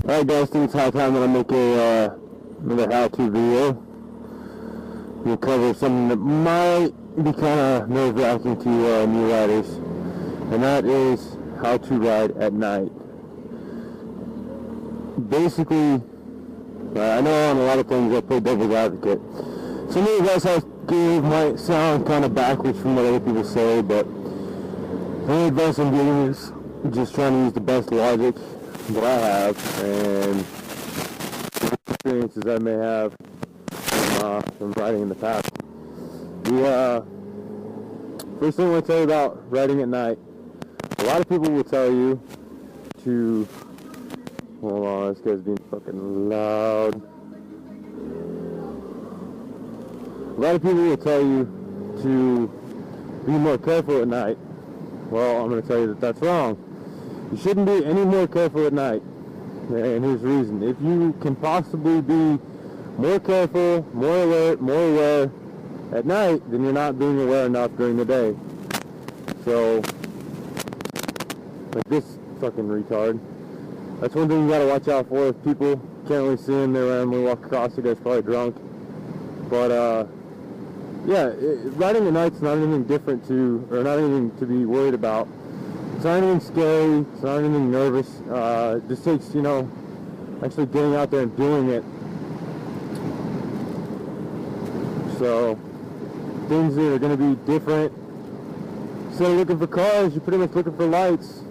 Alright guys, I think it's high time that I make another how-to video. We'll cover something that might be kind of nerve-wracking to new riders, and that is how to ride at night. Basically, I know on a lot of things I play devil's advocate. Some of the advice I give might sound kind of backwards from what other people say, but the only advice I'm giving is just trying to use the best logic that I have and experiences I may have from riding in the past. The first thing I want to tell you about riding at night, a lot of people will tell you to, hold on, this guy's being fucking loud. A lot of people will tell you to be more careful at night. Well, I'm going to tell you that that's wrong. You shouldn't be any more careful at night, and here's the reason. If you can possibly be more careful, more alert, more aware at night, then you're not being aware enough during the day. So, like this fucking retard. That's one thing you gotta watch out for. If people can't really see him, they randomly walk across, the guy's probably drunk. But, yeah, riding at night's not anything different or not anything to be worried about. It's not anything scary, it's not anything nervous. It just takes, actually getting out there and doing it. So, things that are going to be different. Instead of looking for cars, you're pretty much looking for lights.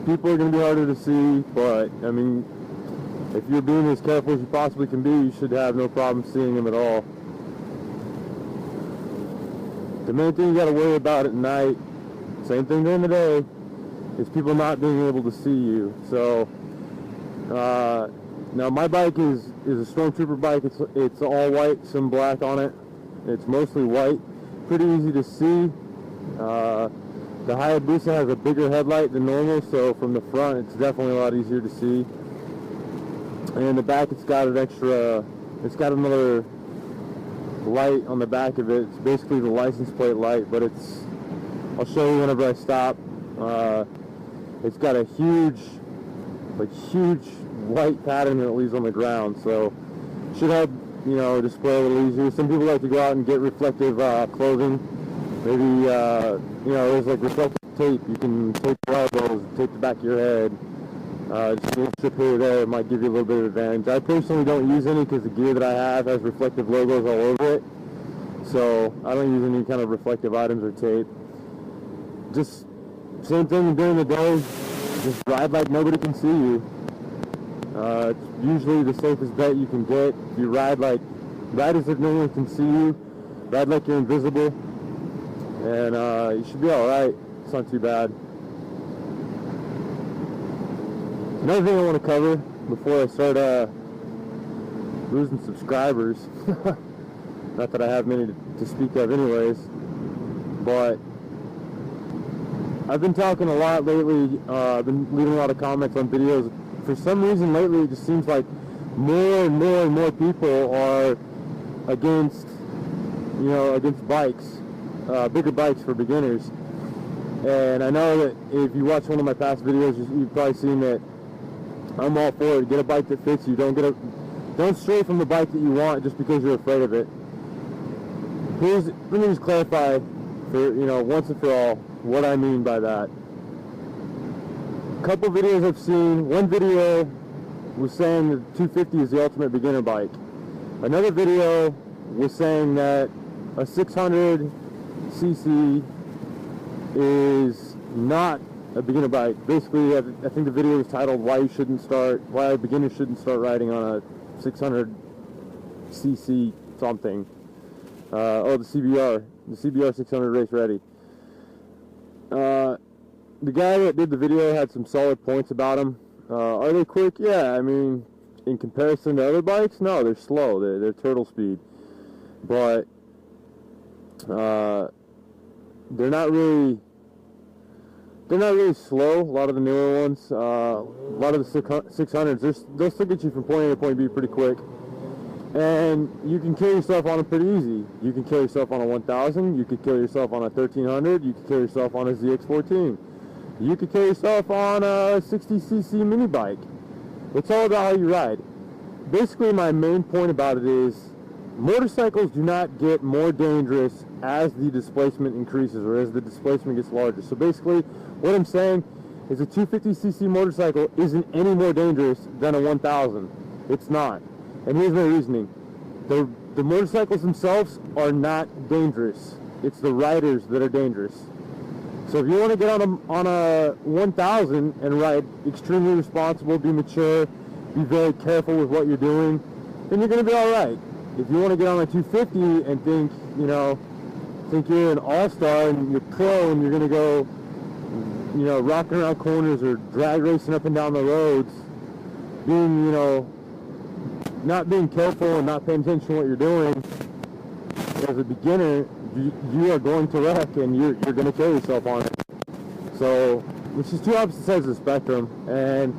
People are going to be harder to see, but, I mean, if you're being as careful as you possibly can be, you should have no problem seeing them at all. The main thing you got to worry about at night, same thing during the day, is people not being able to see you. So, now my bike is a Stormtrooper bike. It's all white, some black on it. It's mostly white, pretty easy to see. The Hayabusa has a bigger headlight than normal, so from the front it's definitely a lot easier to see. And in the back it's got another light on the back of it. It's basically the license plate light, but I'll show you whenever I stop. It's got a huge white pattern that it leaves on the ground, so it should help, display a little easier. Some people like to go out and get reflective clothing. Maybe, there's like reflective tape. You can tape your elbows, tape the back of your head. Just a little strip here or there, it might give you a little bit of advantage. I personally don't use any because the gear that I have has reflective logos all over it. So I don't use any kind of reflective items or tape. Just same thing during the day. Just ride like nobody can see you. It's usually the safest bet you can get. If you ride as if no one can see you, ride like you're invisible, and you should be alright. It's not too bad. Another thing I want to cover before I start losing subscribers, not that I have many to speak of anyways, but I've been talking a lot lately. I've been leaving a lot of comments on videos. For some reason lately it just seems like more and more and more people are against bikes, bigger bikes for beginners. And I know that if you watch one of my past videos, you've probably seen that I'm all for it. Get a bike that fits you. Don't stray from the bike that you want just because you're afraid of it. Let me just clarify for once and for all what I mean by that. A couple videos I've seen. One video was saying that 250 is the ultimate beginner bike. Another video was saying that a 600 cc is not a beginner bike. Basically, I think the video was titled "Why a Beginner Shouldn't Start Riding on a 600 cc something." The CBR 600 Race Ready. The guy that did the video had some solid points about them. Are they quick? Yeah, I mean, in comparison to other bikes, no, they're slow. They're turtle speed, but they're not really slow. A lot of the newer ones, a lot of the 600s, they'll still get you from point A to point B pretty quick. And you can kill yourself on them pretty easy. You can kill yourself on a 1000, you could kill yourself on a 1300, you could kill yourself on a ZX14. You could kill yourself on a 60cc mini bike. It's all about how you ride. Basically, my main point about it is motorcycles do not get more dangerous as the displacement increases or as the displacement gets larger. So basically, what I'm saying is a 250cc motorcycle isn't any more dangerous than a 1000. It's not. And here's my reasoning. The motorcycles themselves are not dangerous. It's the riders that are dangerous. So if you want to get on a 1000 and ride extremely responsible, be mature, be very careful with what you're doing, then you're going to be all right. If you want to get on a 250 and think you're an all-star and you're pro and you're going to go, rocking around corners or drag racing up and down the roads, being, not being careful and not paying attention to what you're doing, as a beginner, you are going to wreck and you're going to kill yourself on it. So, which is two opposite sides of the spectrum. And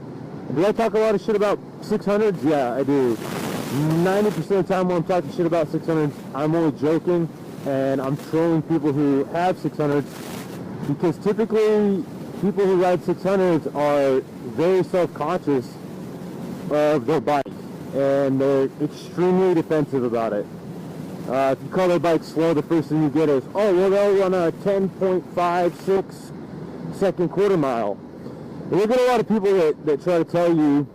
do I talk a lot of shit about 600s? Yeah, I do. 90% of the time when I'm talking shit about 600s, I'm only joking and I'm trolling people who have 600s, because typically people who ride 600s are very self-conscious of their bike and they're extremely defensive about it. If you call their bike slow, the first thing you get is, oh, well, they'll run a 10.56 second quarter mile. And you get a lot of people that try to tell you,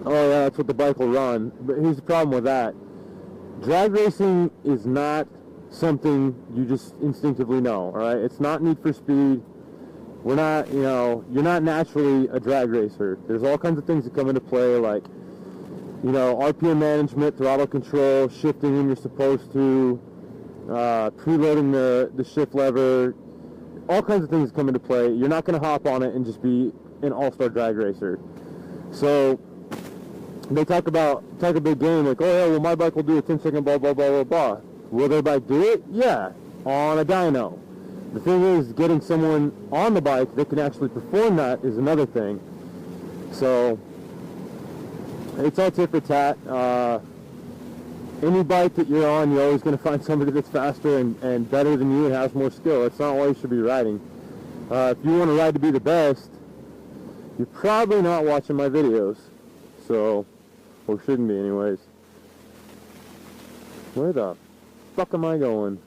oh, yeah, that's what the bike will run. But here's the problem with that. Drag racing is not something you just instinctively know, all right? It's not Need for Speed. We're not, you're not naturally a drag racer. There's all kinds of things that come into play, like, RPM management, throttle control, shifting when you're supposed to, preloading the shift lever, all kinds of things come into play. You're not going to hop on it and just be an all-star drag racer. So they talk a big game like, oh yeah, well my bike will do a 10-second blah, blah, blah, blah, blah. Will their bike do it? Yeah, on a dyno. The thing is, getting someone on the bike that can actually perform that is another thing. So it's all tit for tat. Any bike that you're on, you're always going to find somebody that's faster and better than you and has more skill. That's not why you should be riding. If you want to ride to be the best, you're probably not watching my videos. So, or shouldn't be anyways. Where the fuck am I going?